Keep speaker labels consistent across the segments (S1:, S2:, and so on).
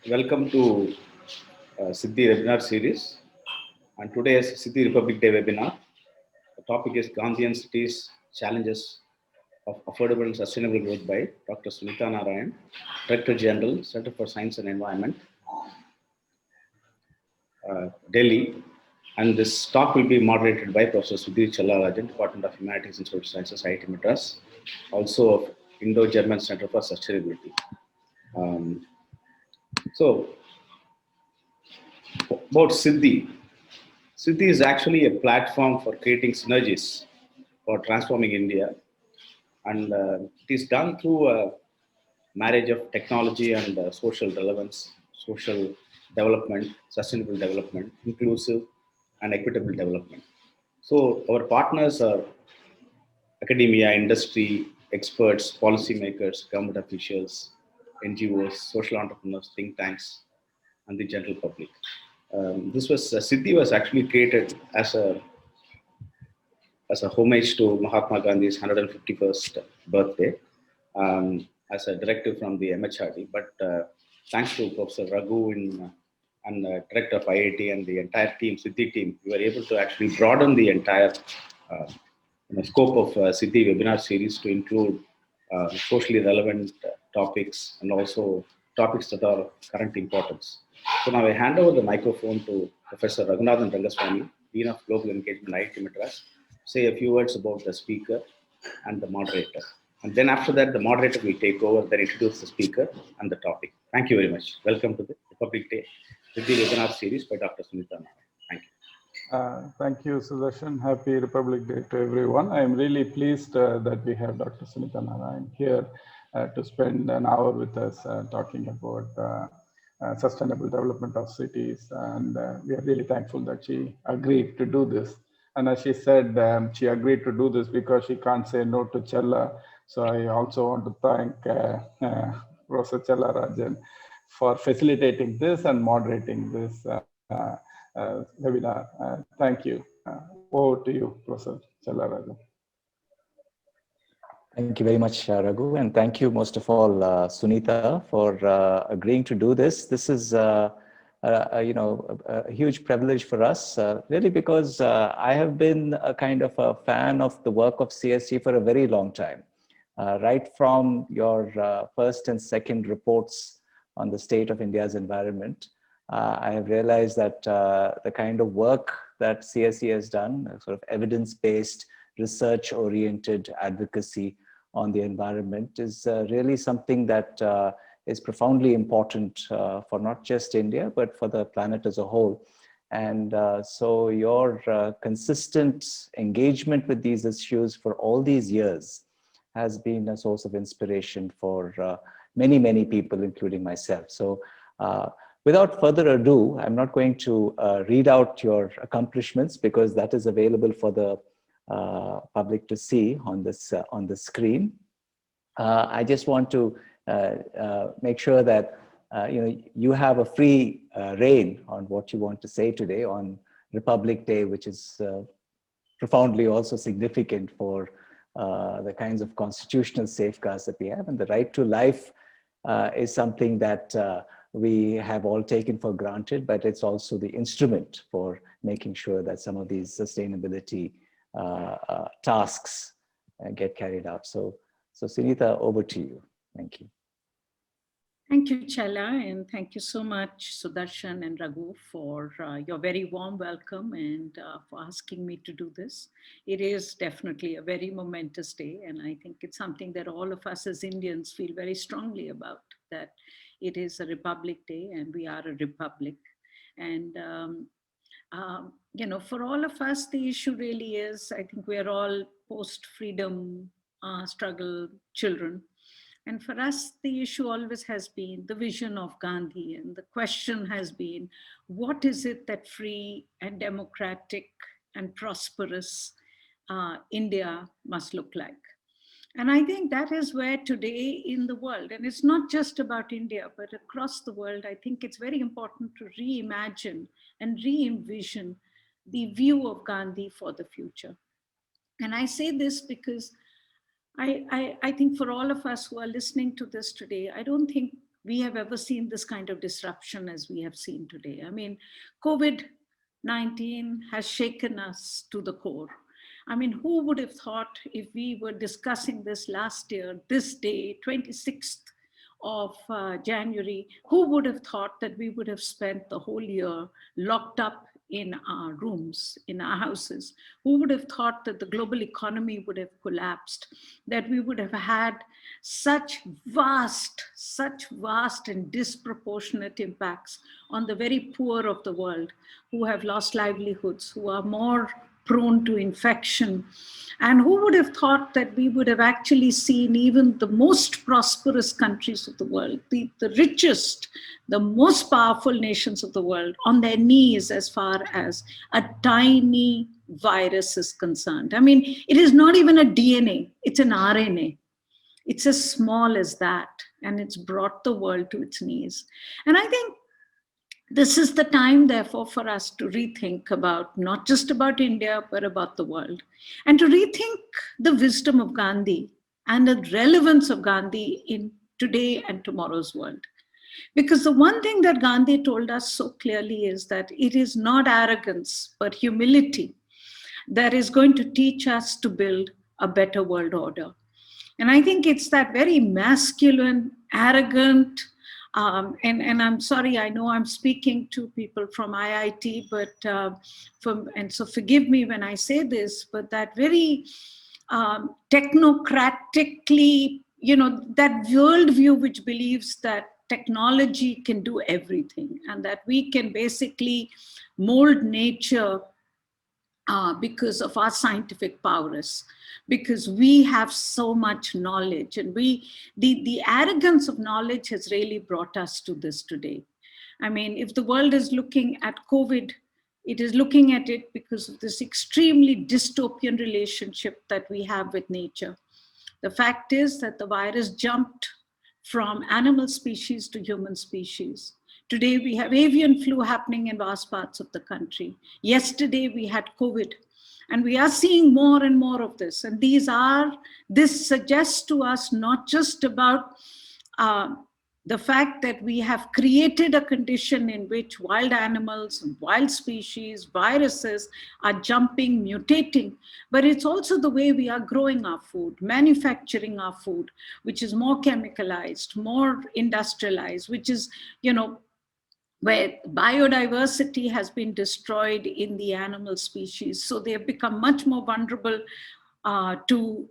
S1: Welcome to Siddhi Webinar Series. And today is Siddhi Republic Day webinar. The topic is Gandhian Cities Challenges of Affordable and Sustainable Growth by Dr. Sunitha Narayan, Director General, Center for Science and Environment, Delhi. And this talk will be moderated by Professor Sudhir Challarajan, Department of Humanities and Social Sciences, IIT Madras, also of Indo-German Center for Sustainability. So, about Siddhi. Siddhi is actually a platform for creating synergies for transforming India. And it is done through a marriage of technology and social relevance, social development, sustainable development, inclusive and equitable development. So our partners are academia, industry, experts, policymakers, government officials, NGOs, social entrepreneurs, think tanks, and the general public. This was Siddhi was actually created as a homage to Mahatma Gandhi's 151st birthday, as a directive from the MHRD. But thanks to Professor Raghu and director of IIT and the entire team, Siddhi team, we were able to actually broaden the entire uh, scope of Siddhi Webinar Series to include socially relevant topics and also topics that are current importance. So now I hand over the microphone to Professor Raghunathan Rangaswamy, Dean of Global Engagement, IIT Madras, say a few words about the speaker and the moderator. And then after that, the moderator will take over, then introduce the speaker and the topic. Thank you very much. Welcome to the Republic Day Siddhi Webinar Series by Dr. Sunitha Narayan. Thank you.
S2: Thank you, Sudarshan. Happy Republic Day to everyone. I am really pleased that we have Dr. Sunitha Narayan here to spend an hour with us talking about sustainable development of cities. And we are really thankful that she agreed to do this. And as she said, she agreed to do this because she can't say no to Chella. So I also want to thank Professor Challarajan for facilitating this and moderating this webinar. Thank you. Over to you, Professor Challarajan.
S3: Thank you very much, Raghu, and thank you most of all, Sunitha, for agreeing to do this. This is, a huge privilege for us, really, because I have been a kind of a fan of the work of CSG for a very long time, right from your first and second reports on the state of India's environment. I have realized that the kind of work that CSE has done, sort of evidence-based, research-oriented advocacy on the environment is really something that is profoundly important for not just India, but for the planet as a whole. And so your consistent engagement with these issues for all these years has been a source of inspiration for many, many people, including myself. So without further ado, I'm not going to read out your accomplishments because that is available for the public to see on the screen. I just want to make sure that you have a free rein on what you want to say today on Republic Day, which is profoundly also significant for the kinds of constitutional safeguards that we have, and the right to life is something that we have all taken for granted, but it's also the instrument for making sure that some of these sustainability tasks get carried out. So Sunitha, over to you. Thank you.
S4: Thank you, Chella, and thank you so much, Sudarshan and Raghu, for your very warm welcome and for asking me to do this. It is definitely a very momentous day, and I think it's something that all of us as Indians feel very strongly about, that it is a Republic Day and we are a republic. And for all of us, the issue really is, I think we are all post-freedom struggle children. And for us, the issue always has been the vision of Gandhi. And the question has been, what is it that free and democratic and prosperous India must look like? And I think that is where today in the world, and it's not just about India, but across the world, I think it's very important to reimagine and re-envision the view of Gandhi for the future. And I say this because I think for all of us who are listening to this today, I don't think we have ever seen this kind of disruption as we have seen today. I mean, COVID-19 has shaken us to the core. I mean, who would have thought, if we were discussing this last year, this day, 26th of January, who would have thought that we would have spent the whole year locked up in our rooms, in our houses? Who would have thought that the global economy would have collapsed, that we would have had such vast and disproportionate impacts on the very poor of the world, who have lost livelihoods, who are more prone to infection? And who would have thought that we would have actually seen even the most prosperous countries of the world, the richest, the most powerful nations of the world, on their knees as far as a tiny virus is concerned? I mean, it is not even a DNA, it's an RNA. It's as small as that, and it's brought the world to its knees. And I think this is the time, therefore, for us to rethink about, not just about India, but about the world, and to rethink the wisdom of Gandhi and the relevance of Gandhi in today and tomorrow's world. Because the one thing that Gandhi told us so clearly is that it is not arrogance, but humility that is going to teach us to build a better world order. And I think it's that very masculine, arrogant, and I'm sorry, I know I'm speaking to people from IIT, but and so forgive me when I say this, but that very technocratically, that worldview which believes that technology can do everything and that we can basically mold nature because of our scientific prowess, because we have so much knowledge, and the arrogance of knowledge has really brought us to this today. I mean, if the world is looking at COVID, it is looking at it because of this extremely dystopian relationship that we have with nature. The fact is that the virus jumped from animal species to human species. Today, we have avian flu happening in vast parts of the country. Yesterday, we had COVID. And we are seeing more and more of this. And this suggests to us not just about the fact that we have created a condition in which wild animals, wild species, viruses are jumping, mutating, but it's also the way we are growing our food, manufacturing our food, which is more chemicalized, more industrialized, which is, where biodiversity has been destroyed in the animal species. So they have become much more vulnerable to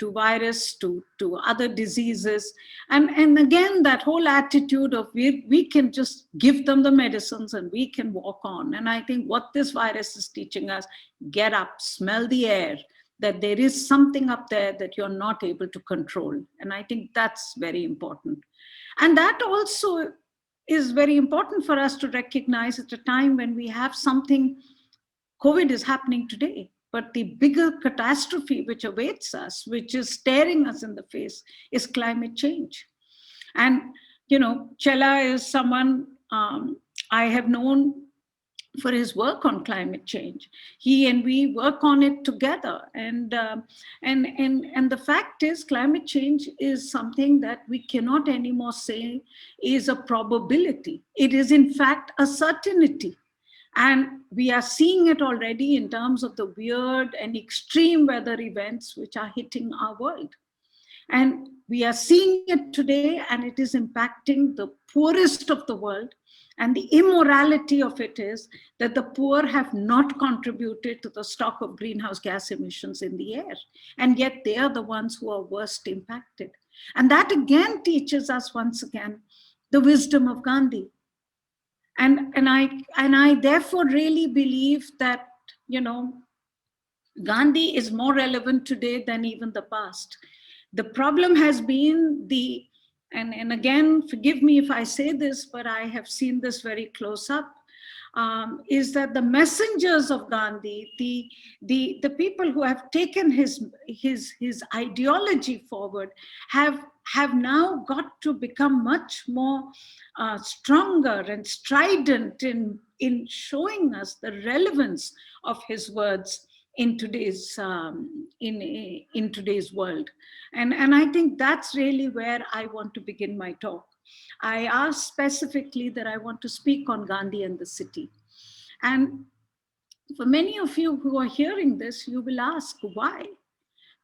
S4: virus, to other diseases. And again, that whole attitude of we can just give them the medicines and we can walk on. And I think what this virus is teaching us, get up, smell the air, that there is something up there that you're not able to control. And I think that's very important. And that also is very important for us to recognize at a time when we have something. COVID is happening today, but the bigger catastrophe which awaits us, which is staring us in the face, is climate change. And, Chela is someone I have known for his work on climate change. He and we work on it together. And the fact is, climate change is something that we cannot anymore say is a probability. It is in fact a certainty. And we are seeing it already in terms of the weird and extreme weather events which are hitting our world. And we are seeing it today, and it is impacting the poorest of the world. And the immorality of it is that the poor have not contributed to the stock of greenhouse gas emissions in the air. And yet they are the ones who are worst impacted. And that again teaches us once again the wisdom of Gandhi. And I therefore really believe that, Gandhi is more relevant today than even the past. The problem has been and again, forgive me if I say this, but I have seen this very close up, is that the messengers of Gandhi, the people who have taken his ideology forward, have now got to become much more stronger and strident in showing us the relevance of his words in today's in today's world. And I think that's really where I want to begin my talk. I asked specifically that I want to speak on Gandhi and the city. And for many of you who are hearing this, you will ask why?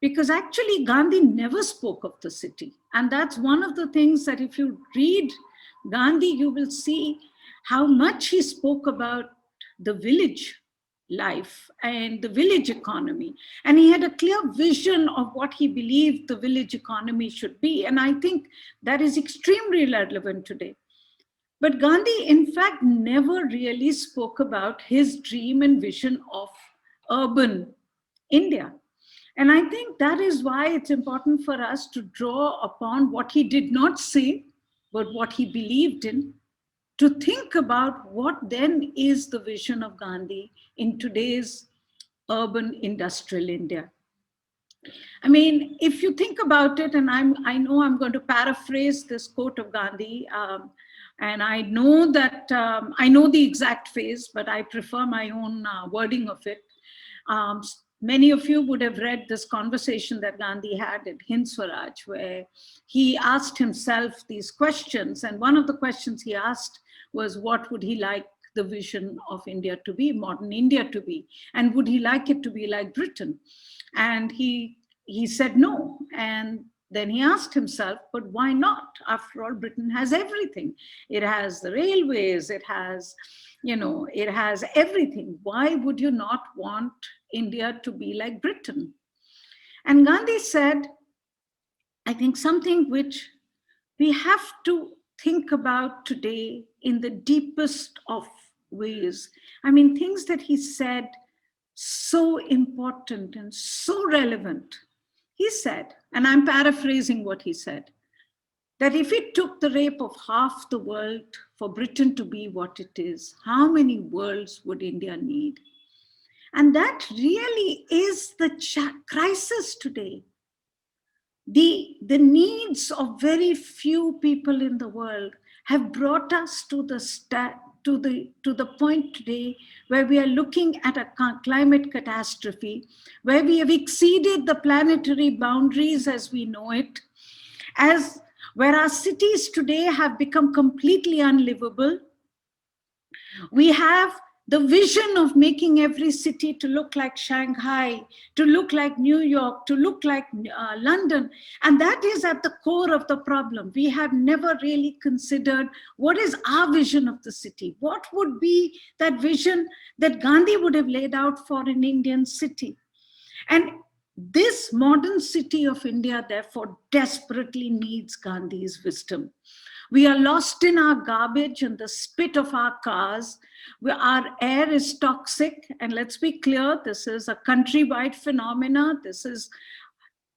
S4: Because actually Gandhi never spoke of the city. And that's one of the things that if you read Gandhi, you will see how much he spoke about the village life and the village economy. And he had a clear vision of what he believed the village economy should be. And I think that is extremely relevant today. But Gandhi, in fact, never really spoke about his dream and vision of urban India. And I think that is why it's important for us to draw upon what he did not say, but what he believed in, to think about what then is the vision of Gandhi in today's urban industrial India. I mean, if you think about it, and I know I'm going to paraphrase this quote of Gandhi, and I know that I know the exact phrase, but I prefer my own wording of it. Many of you would have read this conversation that Gandhi had at Hind Swaraj, where he asked himself these questions. And one of the questions he asked was, what would he like the vision of India to be, modern India to be? And would he like it to be like Britain? And he said no. And then he asked himself, but why not? After all, Britain has everything. It has the railways, it has, it has everything. Why would you not want India to be like Britain? And Gandhi said, I think something which we have to think about today in the deepest of ways. I mean, things that he said so important and so relevant. He said, and I'm paraphrasing what he said, that if it took the rape of half the world for Britain to be what it is, how many worlds would India need? And that really is the crisis today. The needs of very few people in the world have brought us to the point today where we are looking at a climate catastrophe, where we have exceeded the planetary boundaries as we know it, where our cities today have become completely unlivable. We have the vision of making every city to look like Shanghai, to look like New York, to look like London. And that is at the core of the problem. We have never really considered what is our vision of the city? What would be that vision that Gandhi would have laid out for an Indian city? And this modern city of India, therefore, desperately needs Gandhi's wisdom. We are lost in our garbage and the spit of our cars. Our air is toxic. And let's be clear, this is a countrywide phenomena. This is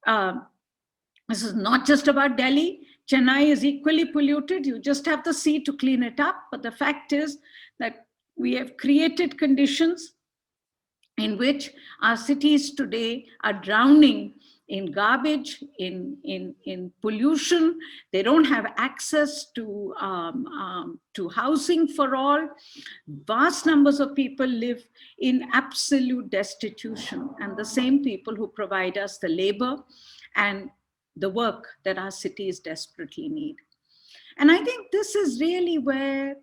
S4: not just about Delhi. Chennai is equally polluted. You just have the sea to clean it up. But the fact is that we have created conditions in which our cities today are drowning in garbage, in pollution. They don't have access to housing for all. Vast numbers of people live in absolute destitution, and the same people who provide us the labor and the work that our cities desperately need. And I think this is really where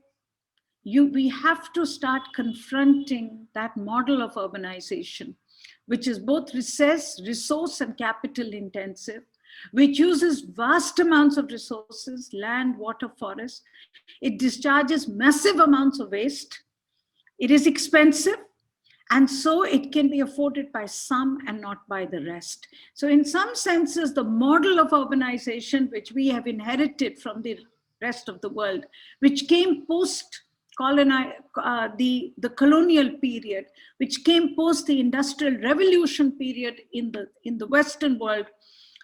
S4: we have to start confronting that model of urbanization, which is both resource and capital intensive, which uses vast amounts of resources, land, water, forest. It discharges massive amounts of waste. It is expensive. And so it can be afforded by some and not by the rest. So in some senses, the model of urbanization, which we have inherited from the rest of the world, which came post the colonial period, which came post the industrial revolution period in the Western world,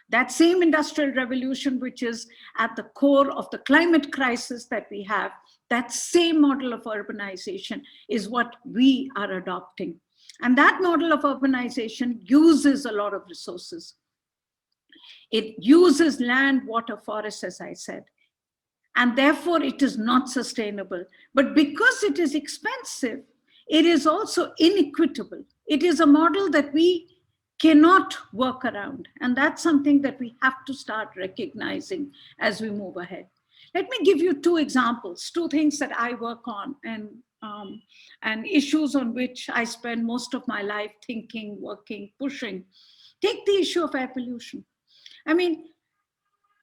S4: that same industrial revolution, which is at the core of the climate crisis that we have, that same model of urbanization is what we are adopting. And that model of urbanization uses a lot of resources. It uses land, water, forests, as I said. And therefore it is not sustainable. But because it is expensive, it is also inequitable. It is a model that we cannot work around. And that's something that we have to start recognizing as we move ahead. Let me give you two examples, two things that I work on and issues on which I spend most of my life thinking, working, pushing. Take the issue of air pollution. I mean,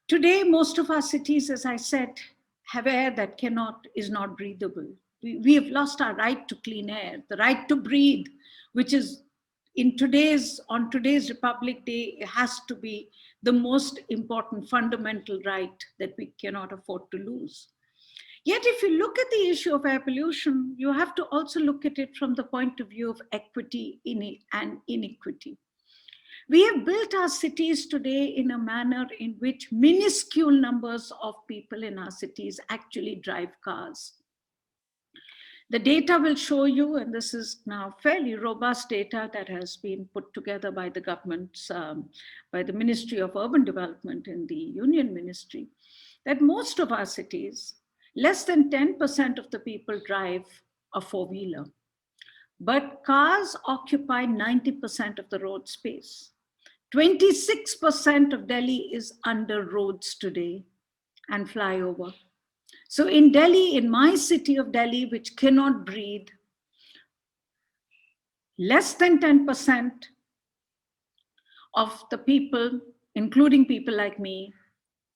S4: today, most of our cities, as I said, have air that is not breathable. We have lost our right to clean air, the right to breathe, which is on today's Republic Day, it has to be the most important fundamental right that we cannot afford to lose. Yet, if you look at the issue of air pollution, you have to also look at it from the point of view of equity and inequity. We have built our cities today in a manner in which minuscule numbers of people in our cities actually drive cars. The data will show you, and this is now fairly robust data that has been put together by the government, by the Ministry of Urban Development in the Union Ministry, that most of our cities, less than 10% of the people drive a four-wheeler. But cars occupy 90% of the road space. 26% of Delhi is under roads today and flyover. So in Delhi, in my city of Delhi, which cannot breathe, less than 10% of the people, including people like me,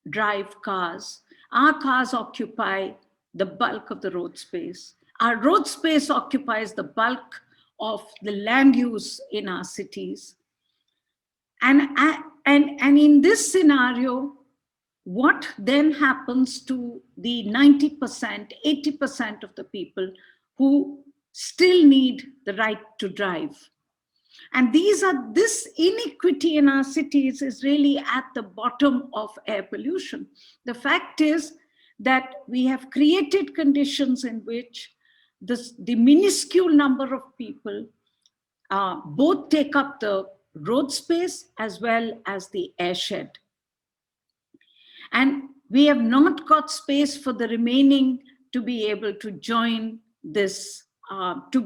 S4: drive cars. Our cars occupy the bulk of the road space. Our road space occupies the bulk of the land use in our cities. And in this scenario, what then happens to the 90%, 80% of the people who still need the right to drive? And this inequity in our cities is really at the bottom of air pollution. The fact is that we have created conditions in which the minuscule number of people both take up the road space as well as the airshed. And we have not got space for the remaining to be able to join this, there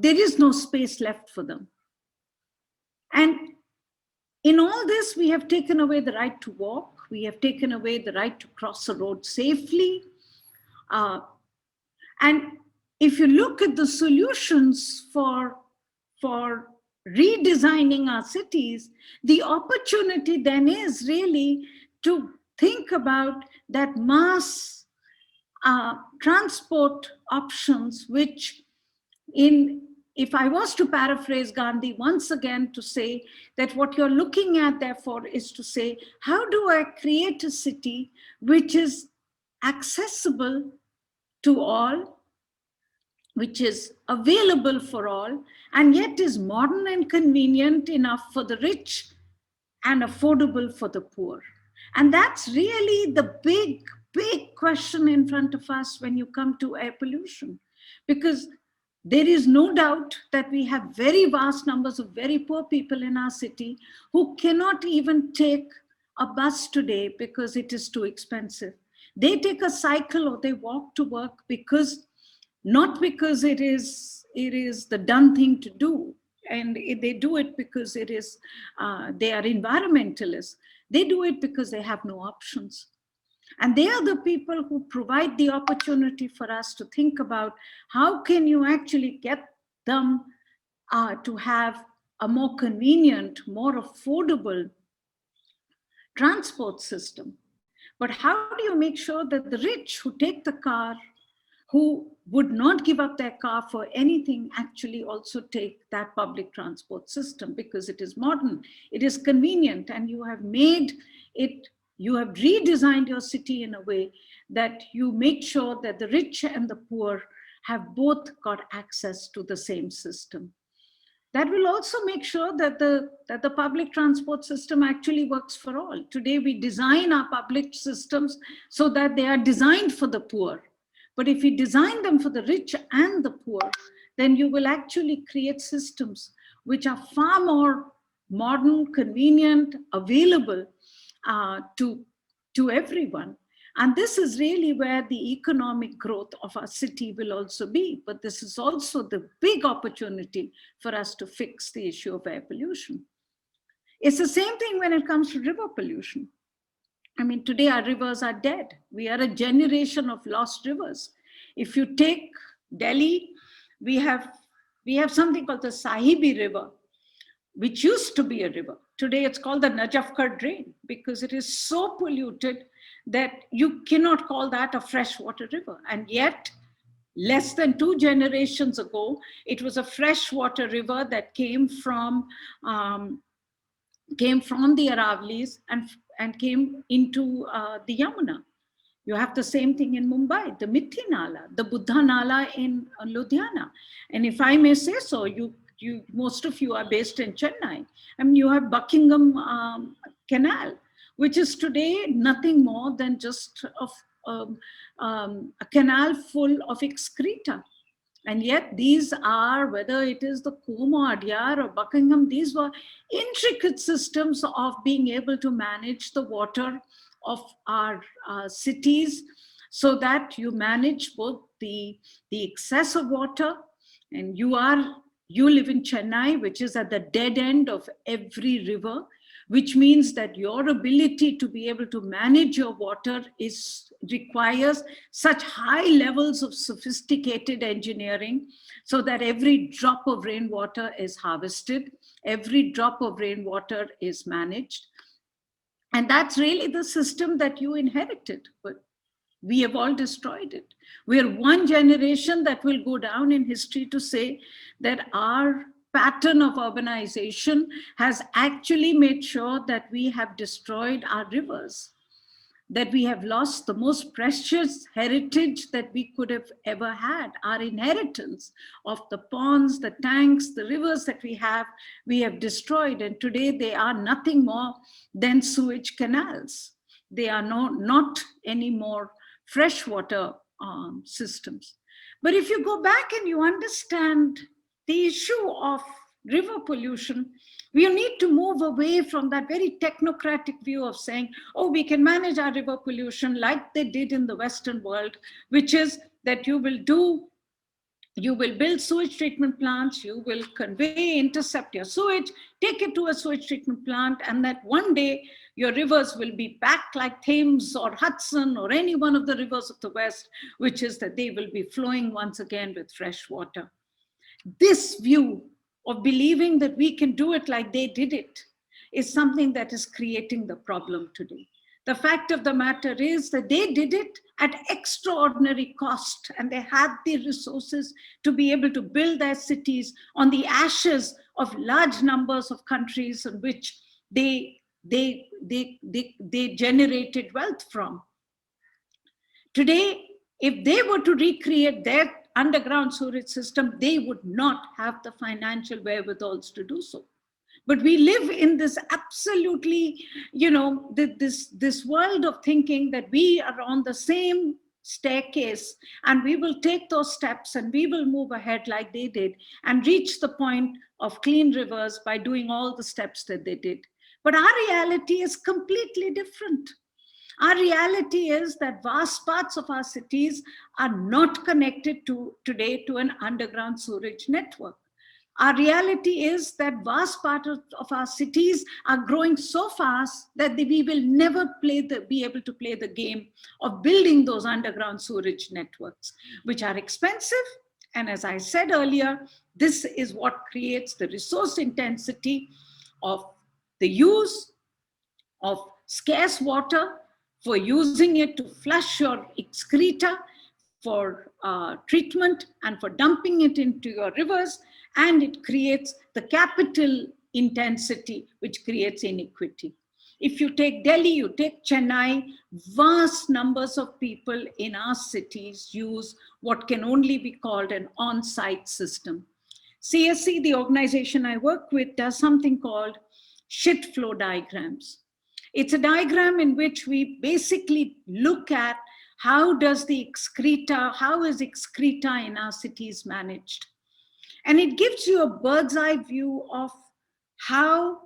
S4: is no space left for them. And in all this, we have taken away the right to walk. We have taken away the right to cross the road safely. And if you look at the solutions for redesigning our cities, the opportunity then is really to think about that mass transport options, which if I was to paraphrase Gandhi once again to say that what you're looking at therefore is to say, how do I create a city which is accessible to all, which is available for all, and yet is modern and convenient enough for the rich and affordable for the poor. And that's really the big question in front of us when you come to air pollution, because there is no doubt that we have very vast numbers of very poor people in our city who cannot even take a bus today because it is too expensive. They take a cycle or they walk to work not because it is the done thing to do, and they do it because they are environmentalists. They do it because they have no options. And they are the people who provide the opportunity for us to think about how can you actually get them to have a more convenient, more affordable transport system. But how do you make sure that the rich who take the car, who would not give up their car for anything, actually also take that public transport system, because it is modern, it is convenient, and you have redesigned your city in a way that you make sure that the rich and the poor have both got access to the same system. That will also make sure that the public transport system actually works for all. Today, we design our public systems so that they are designed for the poor. But if we design them for the rich and the poor, then you will actually create systems which are far more modern, convenient, available to everyone. And this is really where the economic growth of our city will also be. But this is also the big opportunity for us to fix the issue of air pollution. It's the same thing when it comes to river pollution. I mean, today our rivers are dead. We are a generation of lost rivers. If you take Delhi, we have something called the Sahibi River, which used to be a river. Today it's called the Najafgarh drain because it is so polluted that you cannot call that a freshwater river. And yet, less than 2 generations ago, it was a freshwater river that came from the Aravallis and came into the Yamuna. You have the same thing in Mumbai, the Mithi Nala, the Buddha Nala in Ludhiana. And if I may say so, most of you are based in Chennai. I mean, you have Buckingham Canal, which is today nothing more than just a canal full of excreta. And yet these are, whether it is the Coombe or Adyar or Buckingham, these were intricate systems of being able to manage the water of our cities so that you manage both the excess of water, and you live in Chennai, which is at the dead end of every river, which means that your ability to be able to manage your water requires such high levels of sophisticated engineering so that every drop of rainwater is harvested, every drop of rainwater is managed. And that's really the system that you inherited, but we have all destroyed it. We are one generation that will go down in history to say that our pattern of urbanization has actually made sure that we have destroyed our rivers, that we have lost the most precious heritage that we could have ever had. Our inheritance of the ponds, the tanks, the rivers that we have destroyed. And today they are nothing more than sewage canals. They are not anymore freshwater systems. But if you go back and you understand the issue of river pollution, we need to move away from that very technocratic view of saying, oh, we can manage our river pollution like they did in the Western world, which is that you will build sewage treatment plants, you will intercept your sewage, take it to a sewage treatment plant, and that one day your rivers will be back like Thames or Hudson or any one of the rivers of the West, which is that they will be flowing once again with fresh water. This view of believing that we can do it like they did it is something that is creating the problem today. The fact of the matter is that they did it at extraordinary cost, and they had the resources to be able to build their cities on the ashes of large numbers of countries in which they generated wealth from. Today, if they were to recreate their underground sewage system, they would not have the financial wherewithals to do so. But we live in this absolutely, this world of thinking that we are on the same staircase and we will take those steps and we will move ahead like they did and reach the point of clean rivers by doing all the steps that they did. But our reality is completely different. Our reality is that vast parts of our cities are not connected today to an underground sewage network. Our reality is that vast parts of our cities are growing so fast that we will never be able to play the game of building those underground sewage networks, which are expensive. And as I said earlier, this is what creates the resource intensity of the use of scarce water, for using it to flush your excreta, for treatment, and for dumping it into your rivers. And it creates the capital intensity, which creates inequity. If you take Delhi, you take Chennai, vast numbers of people in our cities use what can only be called an on-site system. CSC, the organization I work with, does something called shit flow diagrams. It's a diagram in which we basically look at how is excreta in our cities managed. And it gives you a bird's eye view of how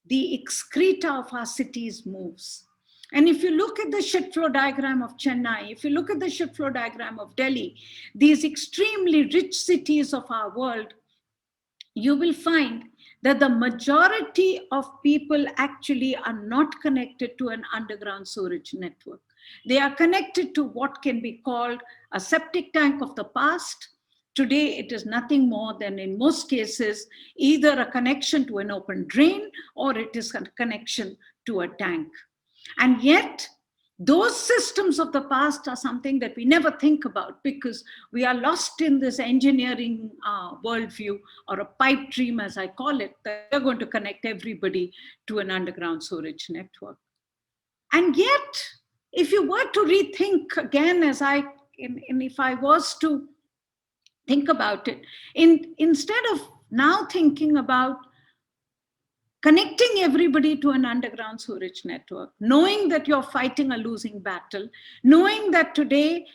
S4: the excreta of our cities moves. And if you look at the shit flow diagram of Chennai, if you look at the shit flow diagram of Delhi, these extremely rich cities of our world, you will find that the majority of people actually are not connected to an underground sewerage network. They are connected to what can be called a septic tank of the past. Today, it is nothing more than, in most cases, either a connection to an open drain or it is a connection to a tank. And yet, those systems of the past are something that we never think about because we are lost in this engineering worldview, or a pipe dream, as I call it, that we're going to connect everybody to an underground sewerage network. And yet, if you were to rethink again, if I was to think about it, instead of now thinking about connecting everybody to an underground sewerage network, knowing that you're fighting a losing battle, knowing that today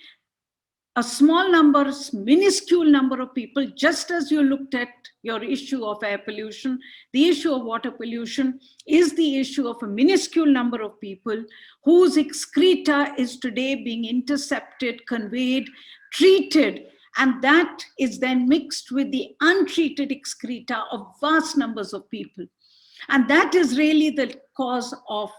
S4: a small number, minuscule number of people, just as you looked at your issue of air pollution, the issue of water pollution is the issue of a minuscule number of people whose excreta is today being intercepted, conveyed, treated, and that is then mixed with the untreated excreta of vast numbers of people. And that is really the cause of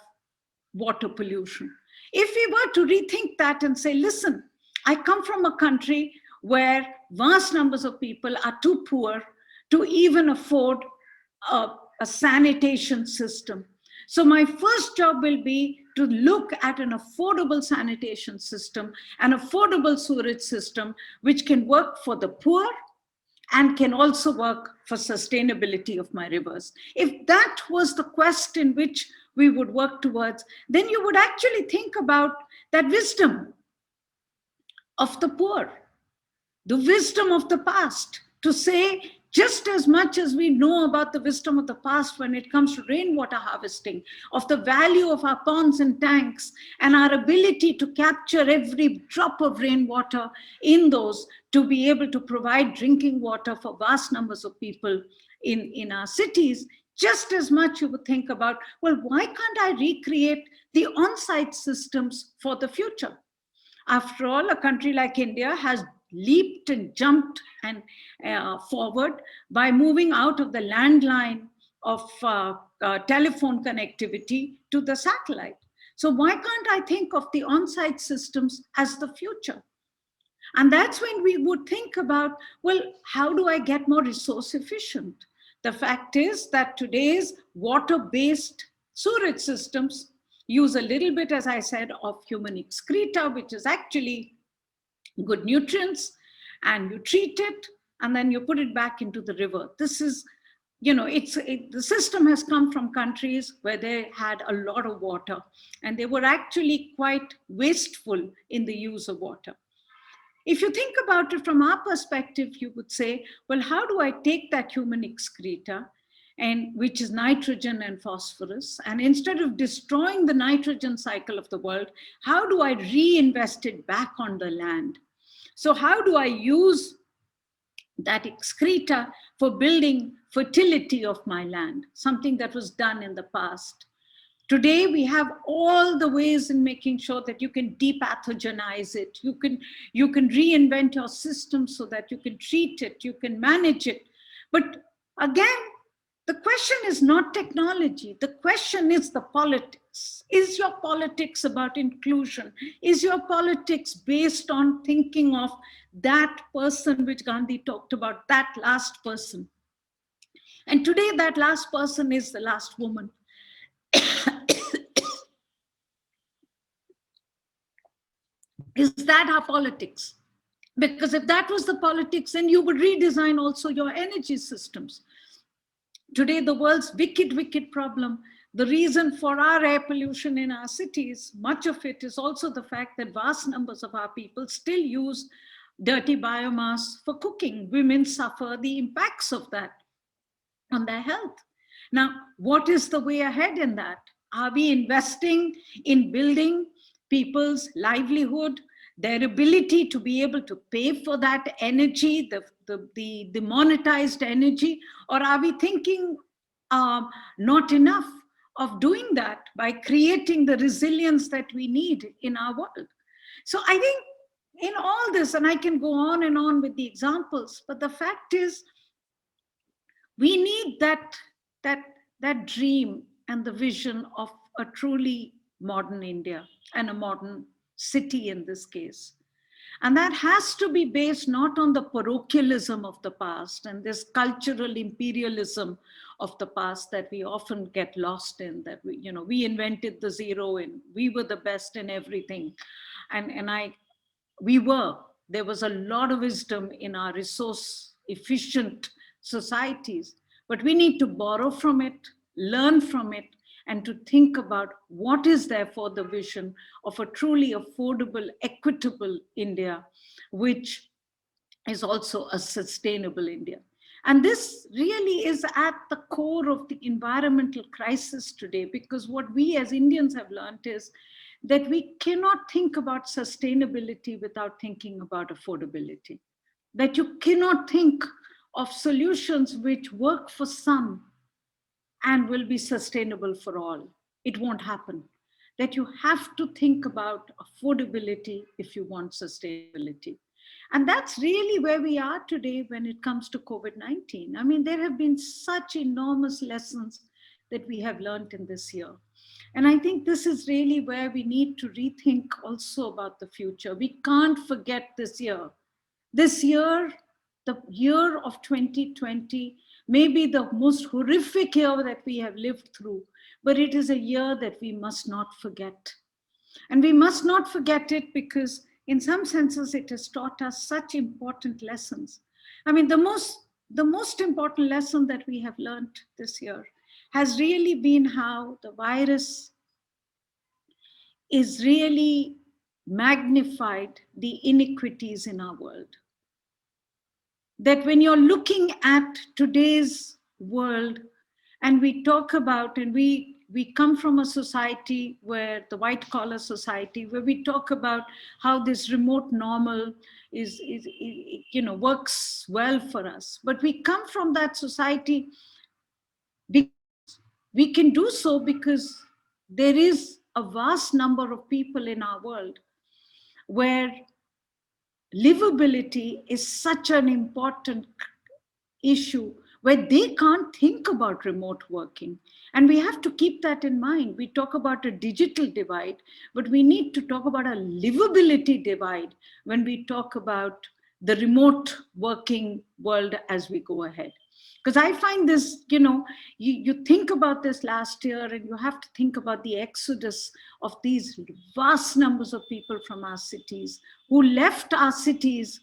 S4: water pollution. If we were to rethink that and say, listen, I come from a country where vast numbers of people are too poor to even afford a sanitation system. So my first job will be to look at an affordable sanitation system, an affordable sewerage system, which can work for the poor and can also work for sustainability of my rivers. If that was the quest in which we would work towards, then you would actually think about that wisdom of the poor, the wisdom of the past, to say, just as much as we know about the wisdom of the past when it comes to rainwater harvesting, of the value of our ponds and tanks, and our ability to capture every drop of rainwater in those to be able to provide drinking water for vast numbers of people in our cities, just as much you would think about, well, why can't I recreate the on-site systems for the future? After all, a country like India has leaped and jumped and forward by moving out of the landline of telephone connectivity to the satellite. So why can't I think of the on-site systems as the future? And that's when we would think about, well, how do I get more resource efficient? The fact is that today's water-based sewerage systems use a little bit, as I said, of human excreta, which is actually good nutrients, and you treat it, and then you put it back into the river. This is, the system has come from countries where they had a lot of water, and they were actually quite wasteful in the use of water. If you think about it from our perspective, you would say, well, how do I take that human excreta, and which is nitrogen and phosphorus, and instead of destroying the nitrogen cycle of the world, how do I reinvest it back on the land? So how do I use that excreta for building fertility of my land, something that was done in the past? Today, we have all the ways in making sure that you can depathogenize it. You can reinvent your system so that you can treat it, you can manage it. But again, the question is not technology. The question is the politics. Is your politics about inclusion? Is your politics based on thinking of that person which Gandhi talked about, that last person? And today, that last person is the last woman. Is that our politics? Because if that was the politics, then you would redesign also your energy systems. Today, the world's wicked problem, the reason for our air pollution in our cities, much of it is also the fact that vast numbers of our people still use dirty biomass for cooking. Women suffer the impacts of that on their health. Now, what is the way ahead in that? Are we investing in building people's livelihood, their ability to be able to pay for that energy, the monetized energy, or are we thinking not enough of doing that by creating the resilience that we need in our world? So I think in all this, and I can go on and on with the examples, but the fact is, We need that that dream and the vision of a truly modern India and a modern city in this case. And that has to be based not on the parochialism of the past and this cultural imperialism of the past that we often get lost in, that we invented the zero and we were the best in everything. We were. There was a lot of wisdom in our resource efficient societies, but we need to borrow from it, learn from it, and to think about what is therefore the vision of a truly affordable, equitable India, which is also a sustainable India. And this really is at the core of the environmental crisis today, because what we as Indians have learned is that we cannot think about sustainability without thinking about affordability. That you cannot think of solutions which work for some and will be sustainable for all. It won't happen. That you have to think about affordability if you want sustainability. And that's really where we are today when it comes to COVID-19. I mean, there have been such enormous lessons that we have learned in this year. And I think this is really where we need to rethink also about the future. We can't forget this year. This year, the year of 2020, may be the most horrific year that we have lived through, but it is a year that we must not forget. And we must not forget it because in some senses it has taught us such important lessons. I mean, the most important lesson that we have learned this year has really been how the virus is really magnified the inequities in our world. That when you're looking at today's world and we talk about, and we come from a society where the white collar society, where we talk about how this remote normal is works well for us. But we come from that society because we can do so because there is a vast number of people in our world where livability is such an important issue, where they can't think about remote working. And we have to keep that in mind. We talk about a digital divide, but we need to talk about a livability divide when we talk about the remote working world as we go ahead. Because I find this, you think about this last year and you have to think about the exodus of these vast numbers of people from our cities who left our cities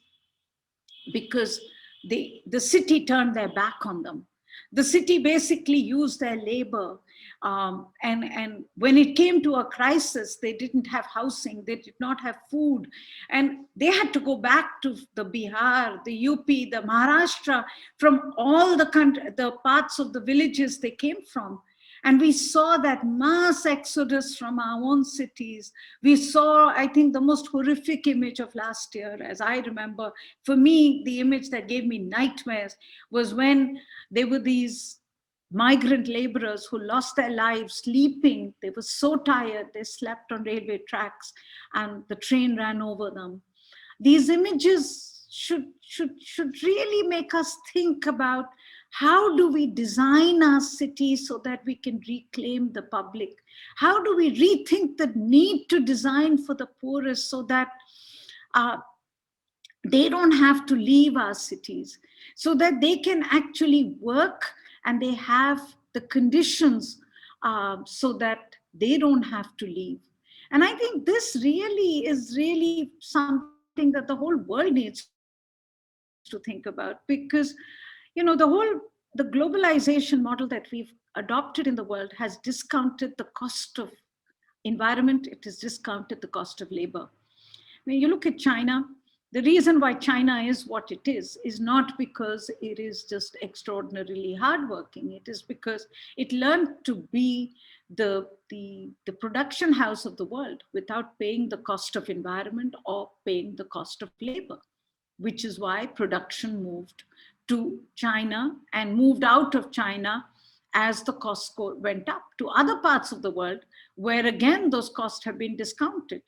S4: because the city turned their back on them. The city basically used their labor. And when it came to a crisis, they didn't have housing, they did not have food. And they had to go back to the Bihar, the UP, the Maharashtra, from all the parts of the villages they came from. And we saw that mass exodus from our own cities. We saw, I think, the most horrific image of last year, as I remember. For me, the image that gave me nightmares was when there were these migrant laborers who lost their lives sleeping. They were so tired, they slept on railway tracks and the train ran over them. These images should really make us think about how do we design our cities so that we can reclaim the public? How do we rethink the need to design for the poorest so that they don't have to leave our cities, so that they can actually work and they have the conditions so that they don't have to leave. And I think this really is really something that the whole world needs to think about, because the globalization model that we've adopted in the world has discounted the cost of environment, it has discounted the cost of labor. When you look at China, the reason why China is what it is not because it is just extraordinarily hardworking. It is because it learned to be the production house of the world without paying the cost of environment or paying the cost of labor, which is why production moved to China and moved out of China as the costs went up to other parts of the world, where again, those costs have been discounted.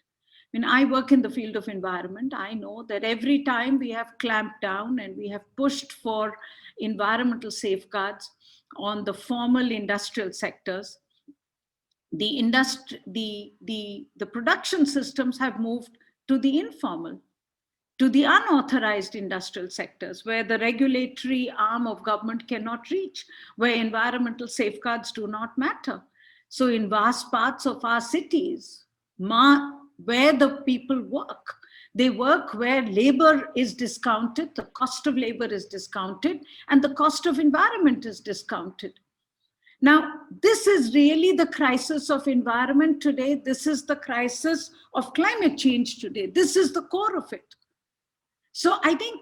S4: When I work in the field of environment, I know that every time we have clamped down and we have pushed for environmental safeguards on the formal industrial sectors. The production systems have moved to the informal, to the unauthorized industrial sectors, where the regulatory arm of government cannot reach, where environmental safeguards do not matter. So in vast parts of our cities, where the people work, they work where labor is discounted, the cost of labor is discounted, and the cost of environment is discounted. Now, this is really the crisis of environment today. This is the crisis of climate change today. This is the core of it. So I think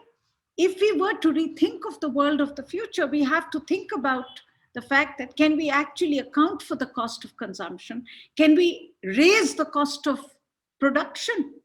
S4: if we were to rethink of the world of the future, we have to think about the fact that can we actually account for the cost of consumption? Can we raise the cost of production?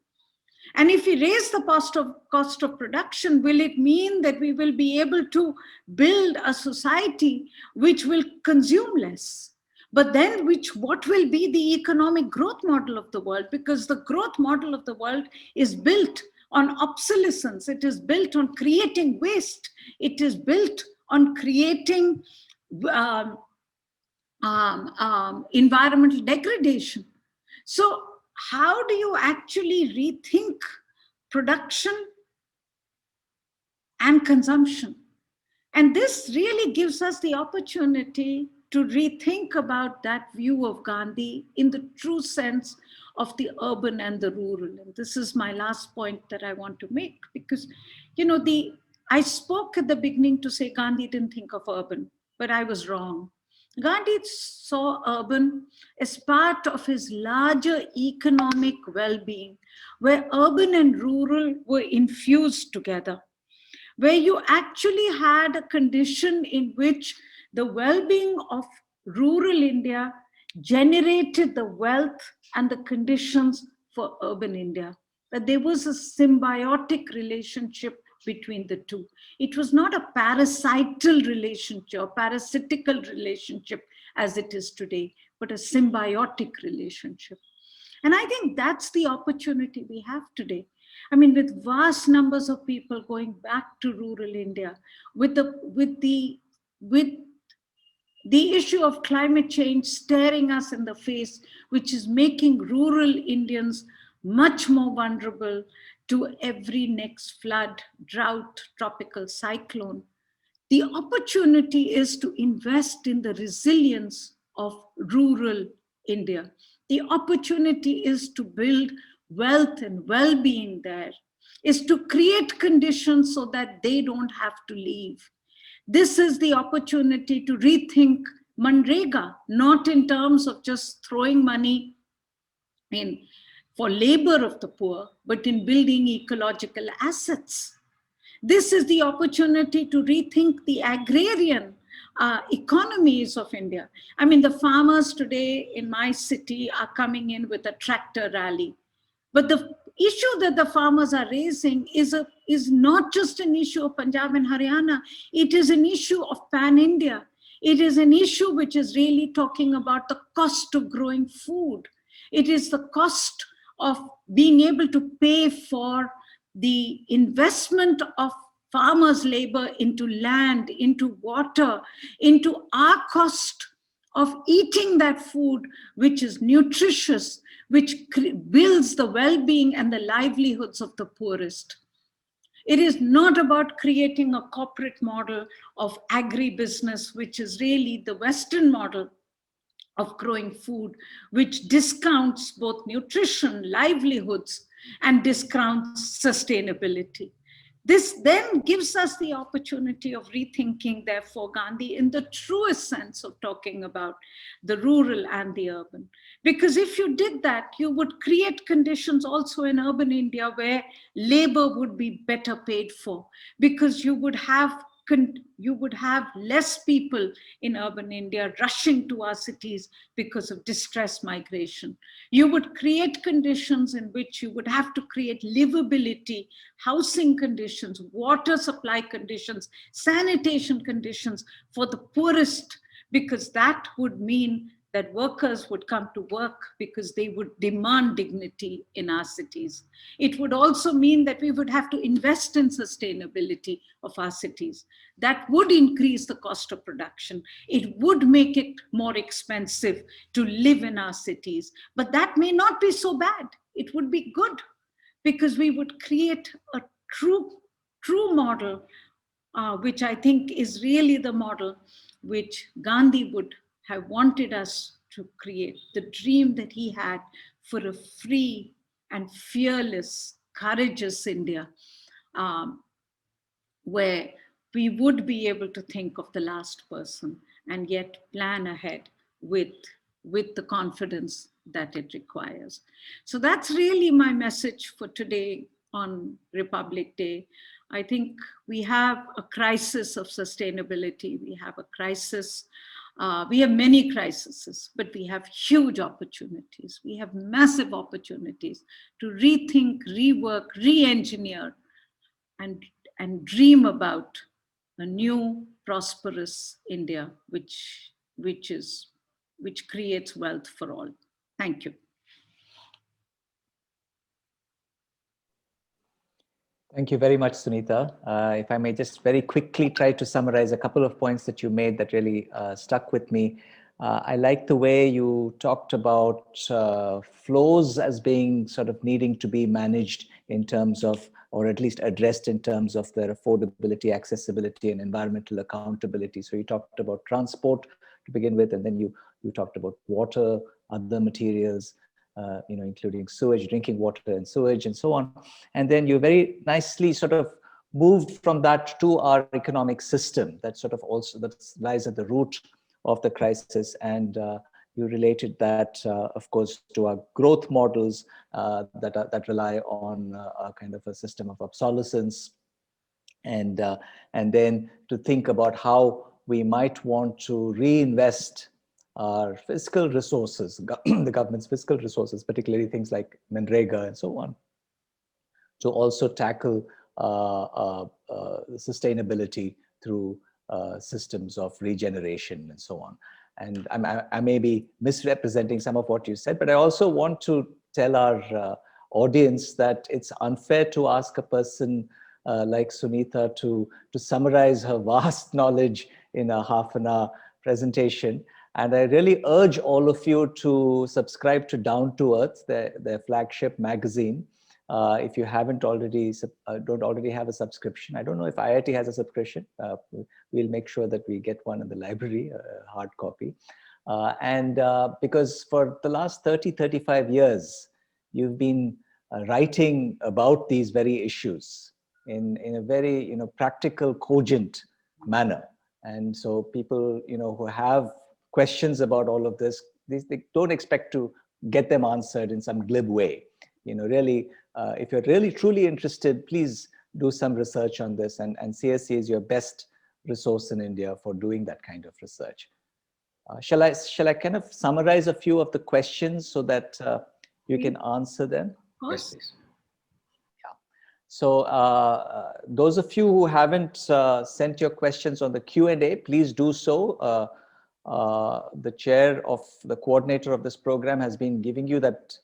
S4: And if we raise the cost of production, will it mean that we will be able to build a society which will consume less? But then what will be the economic growth model of the world? Because the growth model of the world is built on obsolescence. It is built on creating waste. It is built on creating environmental degradation. So how do you actually rethink production and consumption? And this really gives us the opportunity to rethink about that view of Gandhi in the true sense of the urban and the rural. And this is my last point that I want to make, because, I spoke at the beginning to say Gandhi didn't think of urban, but I was wrong. Gandhi saw urban as part of his larger economic well-being, where urban and rural were infused together, where you actually had a condition in which the well-being of rural India generated the wealth and the conditions for urban India, that there was a symbiotic relationship between the two. It was not a parasital relationship or parasitical relationship as it is today, but a symbiotic relationship. And I think that's the opportunity we have today. I mean, with vast numbers of people going back to rural India, with the issue of climate change staring us in the face, which is making rural Indians much more vulnerable to every next flood, drought, tropical cyclone. The opportunity is to invest in the resilience of rural India. The opportunity is to build wealth and well-being there, is to create conditions so that they don't have to leave. This is the opportunity to rethink Manrega, not in terms of just throwing money in for labor of the poor, but in building ecological assets. This is the opportunity to rethink the agrarian economies of India. I mean, the farmers today in my city are coming in with a tractor rally. But the issue that the farmers are raising is not just an issue of Punjab and Haryana. It is an issue of pan-India. It is an issue which is really talking about the cost of growing food. It is the cost of being able to pay for the investment of farmers' labor into land, into water, into our cost of eating that food, which is nutritious, which builds the well-being and the livelihoods of the poorest. It is not about creating a corporate model of agribusiness, which is really the Western model of growing food, which discounts both nutrition, livelihoods, and discounts sustainability. This then gives us the opportunity of rethinking, therefore, Gandhi in the truest sense of talking about the rural and the urban. Because if you did that, you would create conditions also in urban India where labor would be better paid for, because you would have less people in urban India rushing to our cities because of distress migration. You would create conditions in which you would have to create livability, housing conditions, water supply conditions, sanitation conditions for the poorest, because that would mean that workers would come to work because they would demand dignity in our cities. It would also mean that we would have to invest in sustainability of our cities. That would increase the cost of production. It would make it more expensive to live in our cities. But that may not be so bad. It would be good because we would create a true model, which I think is really the model which Gandhi would have wanted us to create, the dream that he had for a free and fearless, courageous India, um, where we would be able to think of the last person and yet plan ahead with the confidence that it requires. So that's really my message for today on Republic Day. I think we have a crisis of sustainability. We have a crisis. We have many crises, but we have huge opportunities. We have massive opportunities to rethink, rework, re-engineer, and dream about a new prosperous India, which creates wealth for all. Thank you.
S3: Thank you very much, Sunita. If I may just very quickly try to summarize a couple of points that you made that really stuck with me. I like the way you talked about flows as being sort of needing to be managed in terms of, or at least addressed in terms of their affordability, accessibility, and environmental accountability. So you talked about transport to begin with, and then you talked about water, other materials, including sewage, drinking water and sewage and so on. And then you very nicely sort of moved from that to our economic system that sort of also that lies at the root of the crisis. And you related that, of course, to our growth models that rely on a kind of a system of obsolescence. And then to think about how we might want to reinvest our fiscal resources, the government's fiscal resources, particularly things like Manrega and so on, to also tackle sustainability through systems of regeneration and so on. And I may be misrepresenting some of what you said, but I also want to tell our audience that it's unfair to ask a person like Sunita to summarize her vast knowledge in a half an hour presentation. And I really urge all of you to subscribe to Down to Earth, their flagship magazine. If you haven't already, don't already have a subscription. I don't know if IIT has a subscription. We'll make sure that we get one in the library, a hard copy. Because for the last 30, 35 years, you've been writing about these very issues in a very practical, cogent manner. And so people who have questions about all of this, they don't expect to get them answered in some glib way. Really, if you're really truly interested, please do some research on this, and CSC is your best resource in India for doing that kind of research. Shall I kind of summarize a few of the questions so that you can answer them?
S4: Of course.
S1: Yes, please.
S3: So those of you who haven't sent your questions on the Q&A, please do so. The chair of the coordinator of this program has been giving you that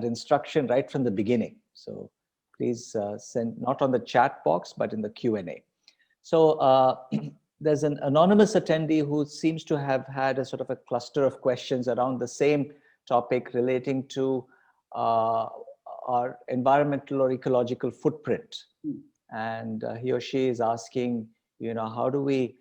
S3: instruction right from the beginning. So please send, not on the chat box, but in the Q&A. So there's an anonymous attendee who seems to have had a sort of a cluster of questions around the same topic relating to our environmental or ecological footprint. And he or she is asking, how do we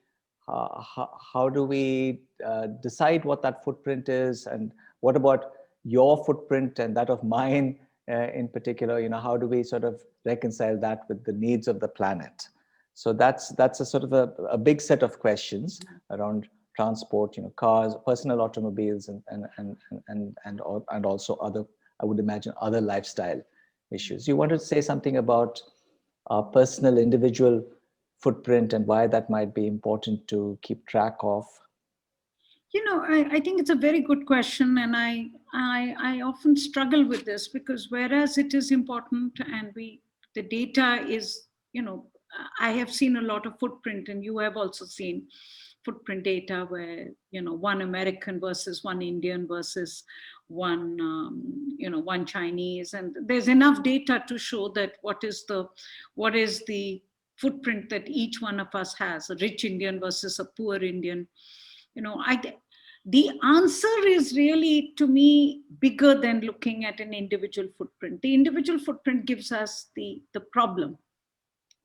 S3: decide what that footprint is, and what about your footprint and that of mine in particular? How do we sort of reconcile that with the needs of the planet? So that's a sort of a big set of questions around transport, cars, personal automobiles, and also other, I would imagine, other lifestyle issues. You wanted to say something about our personal individual footprint and why that might be important to keep track of?
S4: I think it's a very good question, and I often struggle with this, because whereas it is important and the data is, I have seen a lot of footprint, and you have also seen, footprint data where, one American versus one Indian versus one, one Chinese. And there's enough data to show that what is the footprint that each one of us has, a rich Indian versus a poor Indian. The answer is really, to me, bigger than looking at an individual footprint. The individual footprint gives us the problem,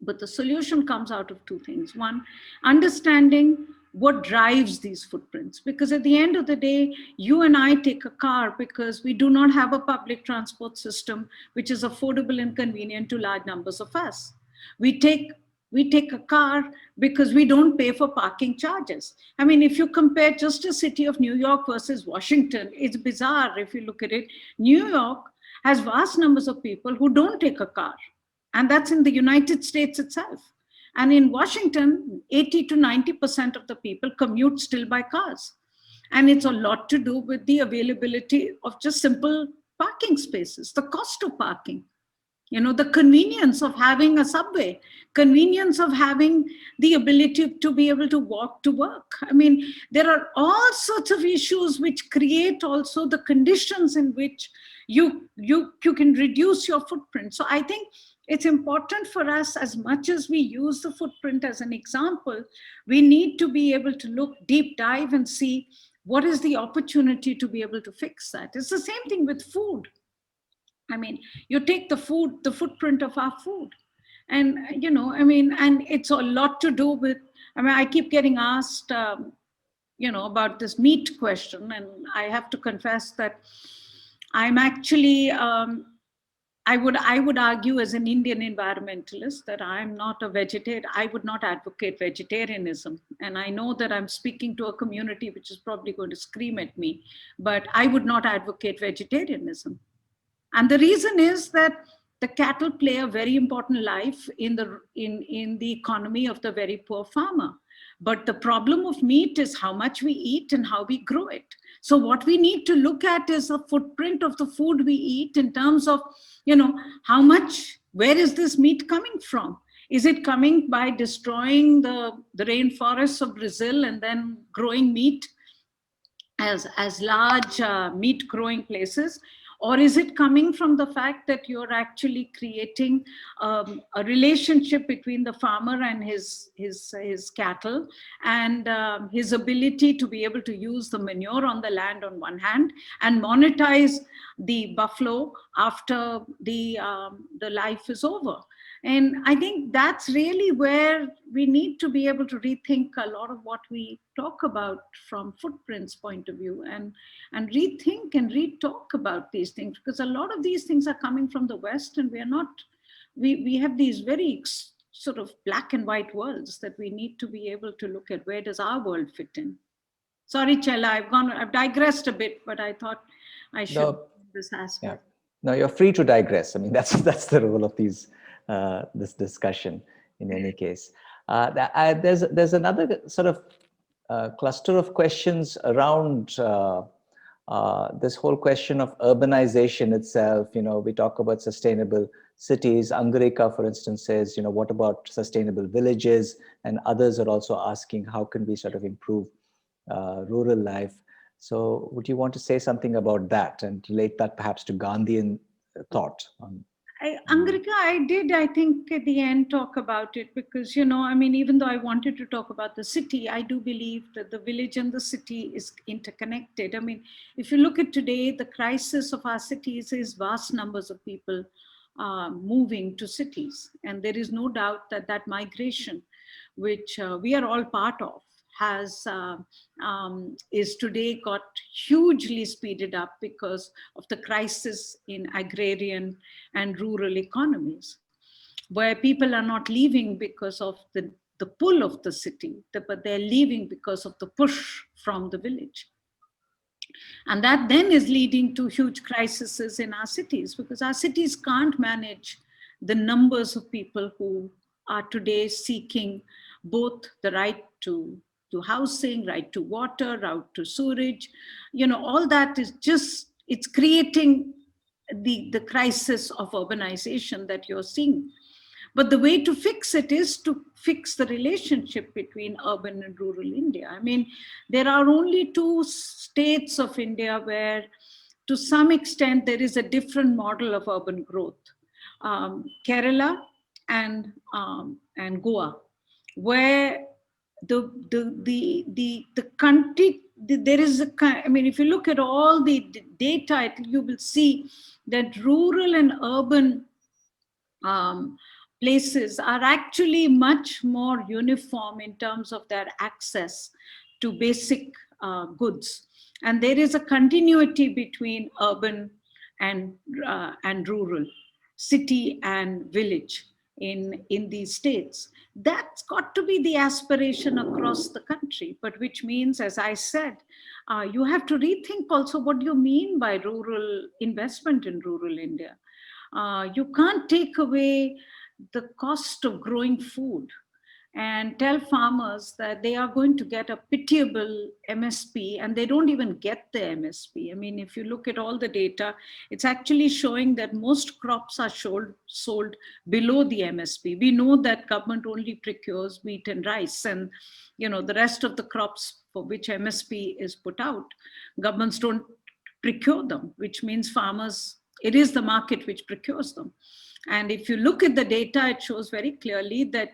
S4: but the solution comes out of two things. One, understanding what drives these footprints, because at the end of the day, you and I take a car because we do not have a public transport system which is affordable and convenient to large numbers of us. We take a car because we don't pay for parking charges. I mean, if you compare just a city of New York versus Washington, it's bizarre if you look at it. New York has vast numbers of people who don't take a car, and that's in the United States itself. And in Washington, 80 to 90% of the people commute still by cars. And it's a lot to do with the availability of just simple parking spaces, the cost of parking. The convenience of having a subway, convenience of having the ability to be able to walk to work. I mean, there are all sorts of issues which create also the conditions in which you can reduce your footprint. So I think it's important for us, as much as we use the footprint as an example, we need to be able to look deep dive and see what is the opportunity to be able to fix that. It's the same thing with food. I mean, you take the footprint of our food. And, and it's a lot to do with, I keep getting asked, about this meat question. And I have to confess that I'm actually, I would argue as an Indian environmentalist that I'm not a vegetarian. I would not advocate vegetarianism. And I know that I'm speaking to a community which is probably going to scream at me, but I would not advocate vegetarianism. And the reason is that the cattle play a very important life in the economy of the very poor farmer. But the problem of meat is how much we eat and how we grow it. So what we need to look at is the footprint of the food we eat in terms of, how much, where is this meat coming from? Is it coming by destroying the rainforests of Brazil and then growing meat as large meat growing places? Or is it coming from the fact that you're actually creating a relationship between the farmer and his cattle, and his ability to be able to use the manure on the land on one hand and monetize the buffalo after the life is over? And I think that's really where we need to be able to rethink a lot of what we talk about from footprints point of view, and rethink and re-talk about these things, because a lot of these things are coming from the West, and we have these very sort of black and white worlds that we need to be able to look at. Where does our world fit in? Sorry, Chella, I've digressed a bit, but I thought I should this aspect.
S3: Yeah. No, you're free to digress. I mean, that's the role of this discussion in any case. There's another sort of cluster of questions around this whole question of urbanization itself. We talk about sustainable cities. Angarika, for instance, says, what about sustainable villages? And others are also asking, how can we sort of improve rural life? So would you want to say something about that and relate that perhaps to Gandhian thought?
S4: Angarika, I think at the end talk about it, because, even though I wanted to talk about the city, I do believe that the village and the city is interconnected. I mean, if you look at today, the crisis of our cities is vast numbers of people moving to cities. And there is no doubt that migration, which we are all part of, is today got hugely speeded up because of the crisis in agrarian and rural economies, where people are not leaving because of the pull of the city, but they're leaving because of the push from the village. And that then is leading to huge crises in our cities, because our cities can't manage the numbers of people who are today seeking both the right to housing, right to water, right to sewerage. All that is just, it's creating the crisis of urbanization that you're seeing. But the way to fix it is to fix the relationship between urban and rural India. I mean, there are only two states of India where, to some extent, there is a different model of urban growth. Kerala and Goa, where the country, there is a, I mean, if you look at all the data, you will see that rural and urban places are actually much more uniform in terms of their access to basic goods. And there is a continuity between urban and rural, city and village in these states. That's got to be the aspiration across the country, but which means, as I said, you have to rethink also what you mean by rural investment in rural India. You can't take away the cost of growing food and tell farmers that they are going to get a pitiable MSP, and they don't even get the MSP. I mean, if you look at all the data, it's actually showing that most crops are sold below the MSP. We know that government only procures wheat and rice, and the rest of the crops for which MSP is put out, governments don't procure them, which means farmers, it is the market which procures them. And if you look at the data, it shows very clearly that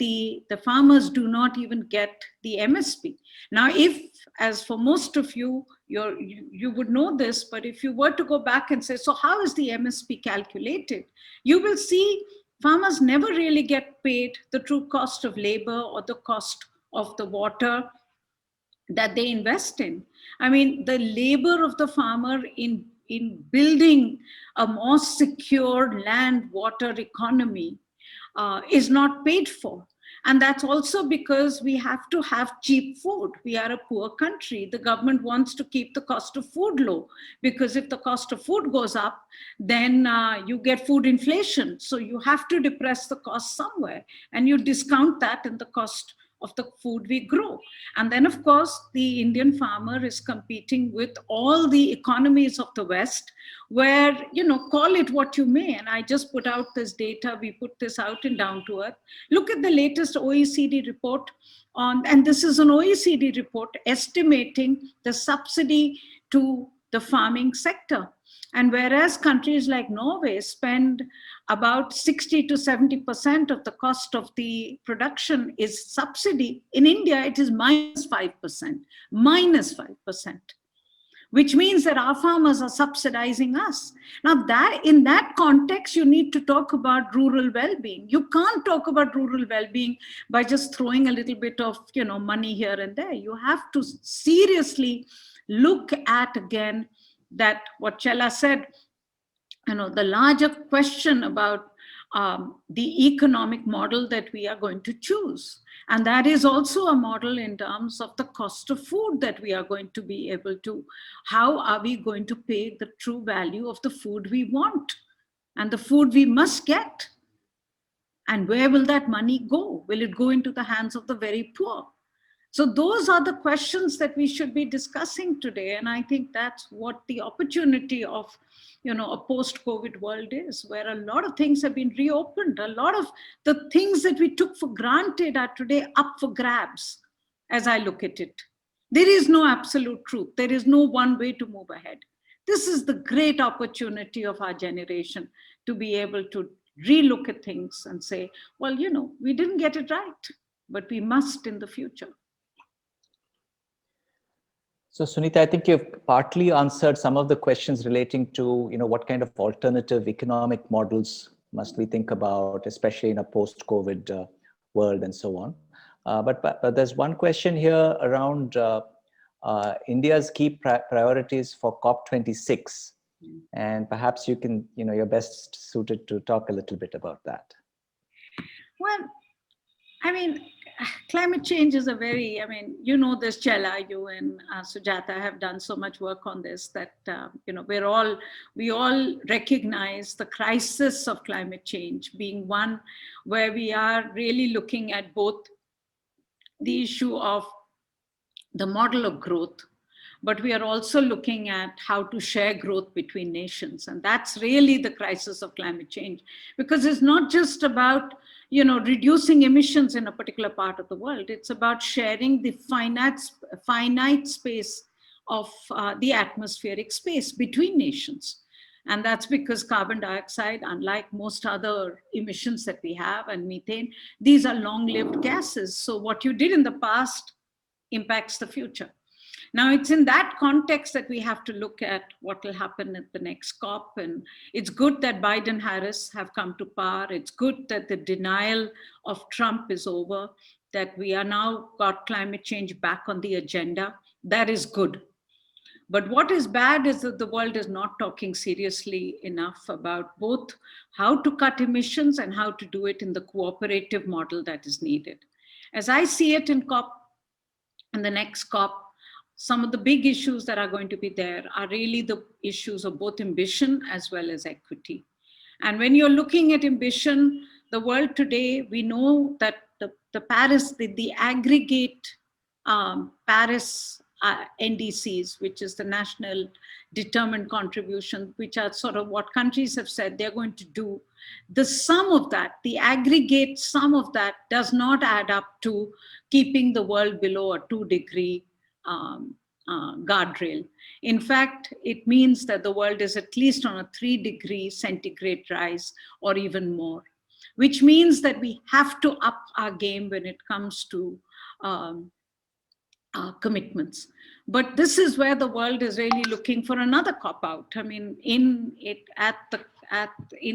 S4: the farmers do not even get the MSP. Now, if, as for most of you, you would know this, but if you were to go back and say, so how is the MSP calculated? You will see farmers never really get paid the true cost of labor or the cost of the water that they invest in. I mean, the labor of the farmer in building a more secure land water economy is not paid for. And that's also because we have to have cheap food. We are a poor country. The government wants to keep the cost of food low, because if the cost of food goes up, then you get food inflation. So you have to depress the cost somewhere, and you discount that in the cost of the food we grow. And then, of course, the Indian farmer is competing with all the economies of the West, where, call it what you may. And I just put out this data, we put this out in Down to Earth. Look at the latest OECD report on, and this is an OECD report estimating the subsidy to the farming sector. And whereas countries like Norway spend about 60 to 70% of the cost of the production is subsidy, in India it is -5%, which means that our farmers are subsidizing us. Now, that in that context, you need to talk about rural well-being. You can't talk about rural well-being by just throwing a little bit of money here and there. You have to seriously look at, again, that what Chela said, the larger question about the economic model that we are going to choose. And that is also a model in terms of the cost of food that we are going to be able to, how are we going to pay the true value of the food we want and the food we must get? And where will that money go? Will it go into the hands of the very poor? So those are the questions that we should be discussing today. And I think that's what the opportunity of, a post-COVID world is, where a lot of things have been reopened. A lot of the things that we took for granted are today up for grabs, as I look at it. There is no absolute truth. There is no one way to move ahead. This is the great opportunity of our generation to be able to relook at things and say, well, we didn't get it right, but we must in the future.
S3: So, Sunita, I think you've partly answered some of the questions relating to, what kind of alternative economic models must we think about, especially in a post-COVID world and so on. But there's one question here around India's key priorities for COP26. And perhaps you can, you're best suited to talk a little bit about that.
S4: Well, I mean, climate change is a very, this, Chela, you and Sujata have done so much work on this that, we all recognize the crisis of climate change being one where we are really looking at both the issue of the model of growth, but we are also looking at how to share growth between nations. And that's really the crisis of climate change, because it's not just about, reducing emissions in a particular part of the world. It's about sharing the finite space of the atmospheric space between nations. And that's because carbon dioxide, unlike most other emissions that we have, and methane, these are long-lived gases. So what you did in the past impacts the future. Now, it's in that context that we have to look at what will happen at the next COP. And it's good that Biden and Harris have come to power. It's good that the denial of Trump is over, that we are now got climate change back on the agenda. That is good. But what is bad is that the world is not talking seriously enough about both how to cut emissions and how to do it in the cooperative model that is needed. As I see it in COP, and the next COP, some of the big issues that are going to be there are really the issues of both ambition as well as equity. And when you're looking at ambition, the world today, we know that the aggregate Paris NDCs, which is the national determined contribution, which are sort of what countries have said they're going to do. The sum of that, the aggregate sum of that does not add up to keeping the world below a 2-degree guardrail. In fact, it means that the world is at least on a 3-degree centigrade rise or even more, which means that we have to up our game when it comes to commitments. But this is where the world is really looking for another cop-out. I mean, in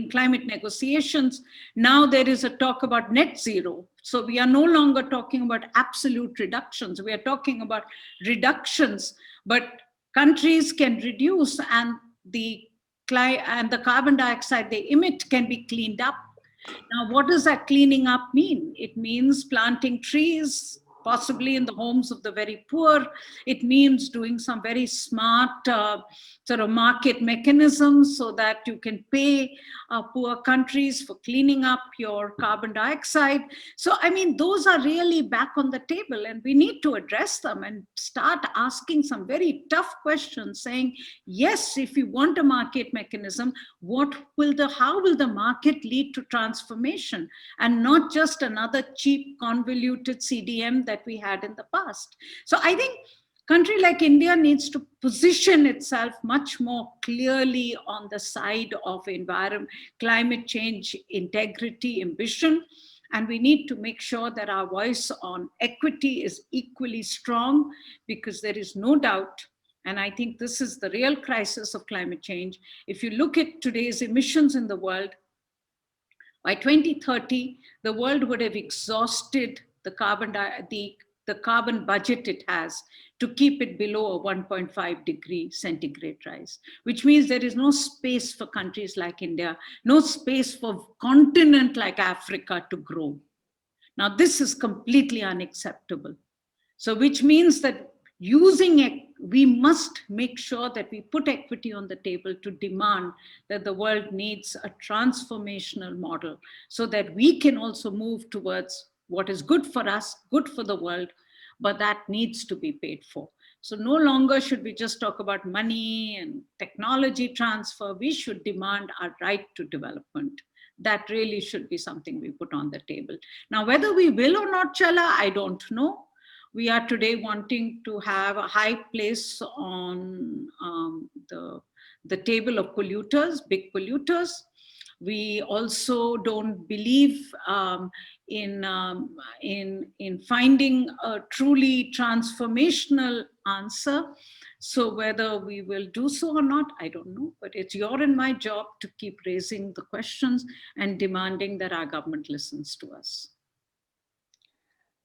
S4: climate negotiations, now there is a talk about net zero. So we are no longer talking about absolute reductions. We are talking about reductions, but countries can reduce, and the carbon dioxide they emit can be cleaned up. Now, what does that cleaning up mean? It means planting trees, possibly in the homes of the very poor. It means doing some very smart sort of market mechanisms so that you can pay poor countries for cleaning up your carbon dioxide. So, I mean, those are really back on the table, and we need to address them and start asking some very tough questions, saying, yes, if you want a market mechanism, how will the market lead to transformation, and not just another cheap, convoluted CDM that we had in the past. So I think country like India needs to position itself much more clearly on the side of climate change, integrity, ambition. And we need to make sure that our voice on equity is equally strong, because there is no doubt, and I think this is the real crisis of climate change. If you look at today's emissions in the world, by 2030, the world would have exhausted the carbon budget it has to keep it below a 1.5 degree centigrade rise, which means there is no space for countries like India, no space for a continent like Africa to grow. Now, this is completely unacceptable. So, which means that we must make sure that we put equity on the table to demand that the world needs a transformational model, so that we can also move towards what is good for us, good for the world, but that needs to be paid for. So no longer should we just talk about money and technology transfer. We should demand our right to development. That really should be something we put on the table. Now, whether we will or not, Chala, I don't know. We are today wanting to have a high place on the table of polluters, big polluters. We also don't believe in finding a truly transformational answer. So whether we will do so or not, I don't know. But it's your and my job to keep raising the questions and demanding that our government listens to us.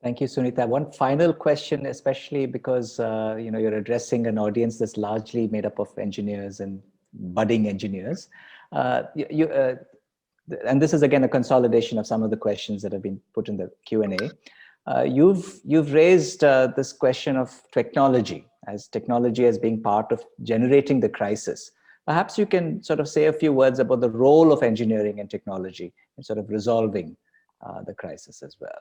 S3: Thank you, Sunita. One final question, especially because you're addressing an audience that's largely made up of engineers and budding engineers. And this is again a consolidation of some of the questions that have been put in the Q&A. You've raised this question of technology as being part of generating the crisis. Perhaps you can sort of say a few words about the role of engineering and technology in sort of resolving the crisis as well.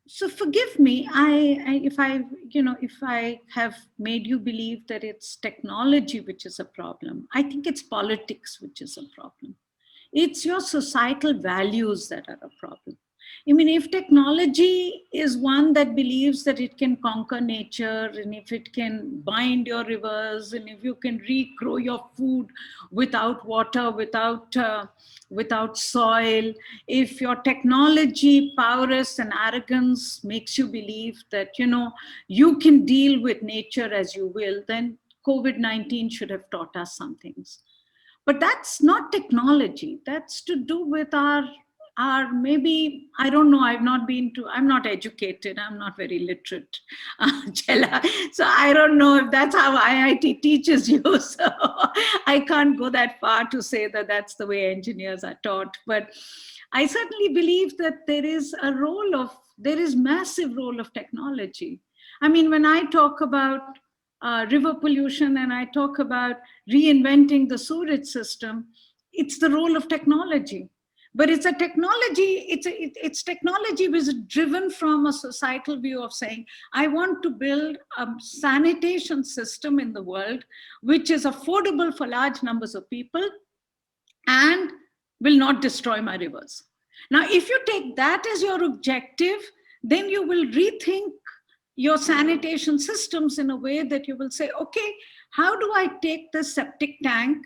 S4: So forgive me, if I have made you believe that it's technology which is a problem, I think it's politics which is a problem. It's your societal values that are a problem. I mean, if technology is one that believes that it can conquer nature, and if it can bind your rivers, and if you can regrow your food without water, without soil, if your technology, prowess, and arrogance makes you believe that you can deal with nature as you will, then COVID-19 should have taught us some things. But that's not technology. That's to do with our maybe, I don't know, I'm not educated, I'm not very literate, Chela. So I don't know if that's how IIT teaches you. So I can't go that far to say that that's the way engineers are taught. But I certainly believe that there is massive role of technology. I mean, when I talk about river pollution and I talk about reinventing the sewerage system, it's the role of technology. But it's a technology, it's technology which is driven from a societal view of saying, I want to build a sanitation system in the world which is affordable for large numbers of people and will not destroy my rivers. Now, if you take that as your objective, then you will rethink your sanitation systems in a way that you will say, okay, how do I take this septic tank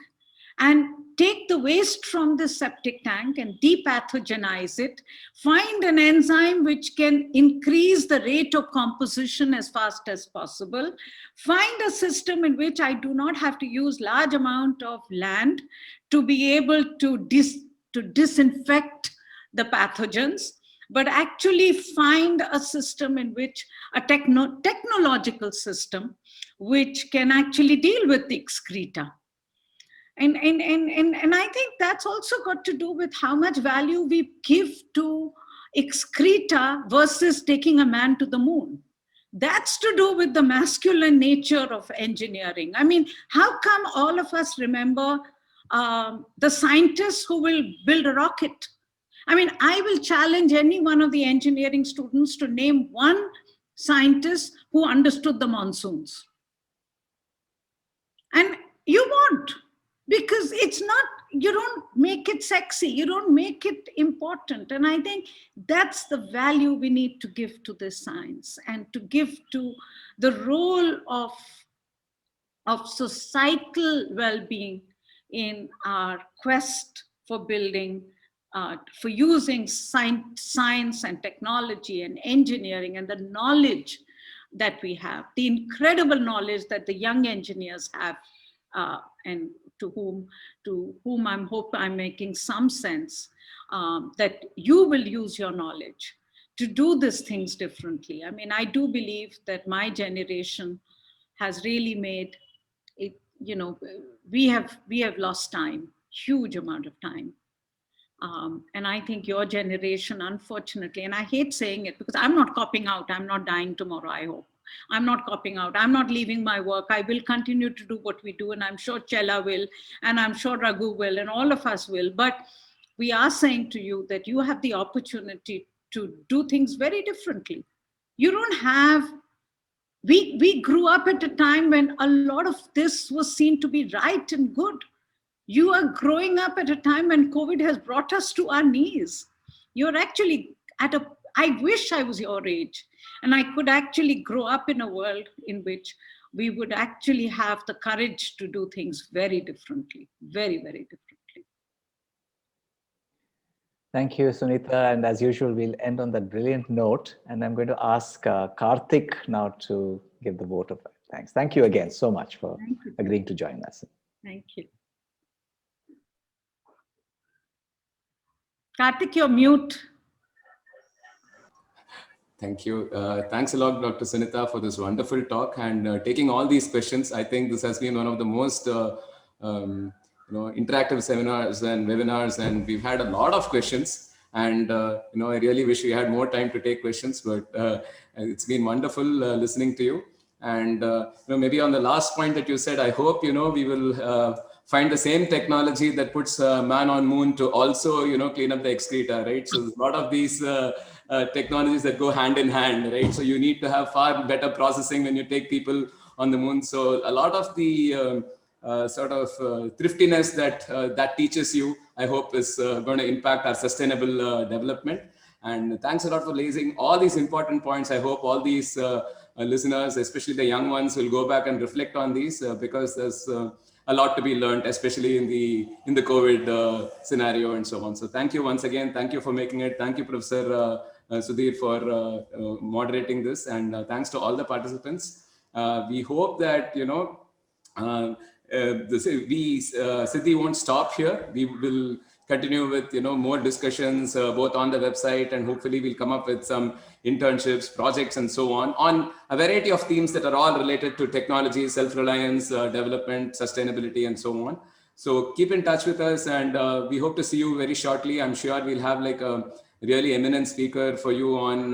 S4: and take the waste from this septic tank and depathogenize it, find an enzyme which can increase the rate of composition as fast as possible, find a system in which I do not have to use large amount of land to be able to disinfect the pathogens, but actually find a system in which a technological system which can actually deal with the excreta. And I think that's also got to do with how much value we give to excreta versus taking a man to the moon. That's to do with the masculine nature of engineering. I mean, how come all of us remember the scientists who will build a rocket? I mean, I will challenge any one of the engineering students to name one scientist who understood the monsoons. And you won't, because it's not, you don't make it sexy, you don't make it important. And I think that's the value we need to give to this science and to give to the role of societal well-being in our quest for building, for using science and technology and engineering and the knowledge that we have, the incredible knowledge that the young engineers have, and to whom I'm making some sense, that you will use your knowledge to do these things differently. I mean, I do believe that my generation has really made it, we have lost time, huge amount of time. And I think your generation, unfortunately, and I hate saying it because I'm not copping out, I'm not dying tomorrow, I hope. I'm not copping out, I'm not leaving my work. I will continue to do what we do, and I'm sure Chela will, and I'm sure Raghu will, and all of us will. But we are saying to you that you have the opportunity to do things very differently. You don't have, we grew up at a time when a lot of this was seen to be right and good. You are growing up at a time when COVID has brought us to our knees. You're actually I wish I was your age and I could actually grow up in a world in which we would actually have the courage to do things very differently, very, very differently.
S3: Thank you, Sunita. And as usual, we'll end on that brilliant note. And I'm going to ask Karthik now to give the vote of thanks. Thank you again so much for agreeing to join us.
S4: Thank you. Karthik, you're mute.
S5: Thank you. Thanks a lot, Dr. Sunita, for this wonderful talk and taking all these questions. I think this has been one of the most interactive seminars and webinars, and we've had a lot of questions. And I really wish we had more time to take questions, but it's been wonderful listening to you. And maybe on the last point that you said, I hope we will find the same technology that puts man on moon to also clean up the excreta, right? So there's a lot of these technologies that go hand in hand, right? So you need to have far better processing when you take people on the moon. So a lot of the thriftiness that teaches you, I hope, is going to impact our sustainable development. And thanks a lot for raising all these important points. I hope all these listeners, especially the young ones, will go back and reflect on these because there's a lot to be learned, especially in the COVID scenario and so on. So thank you once again. Thank you for making it. Thank you, Professor Sudhir, for moderating this, and thanks to all the participants. We hope that Siddhi won't stop here. We will continue with more discussions both on the website, and hopefully we'll come up with some internships, projects, and so on a variety of themes that are all related to technology, self-reliance, development, sustainability, and so on. So keep in touch with us, and we hope to see you very shortly. I'm sure we'll have like a really eminent speaker for you on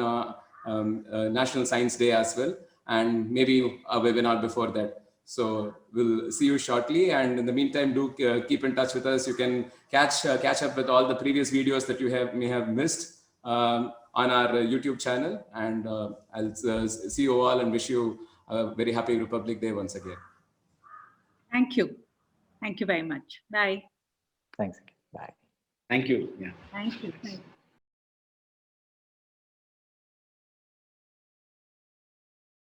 S5: National Science Day as well, and maybe a webinar before that. So we'll see you shortly, and in the meantime, do keep in touch with us. You can catch up with all the previous videos that you may have missed on our YouTube channel, and I'll see you all and wish you a very happy Republic Day once again.
S4: Thank you. Thank you very much. Bye.
S3: Thanks. Bye.
S1: Thank you. Yeah.
S4: Thank you.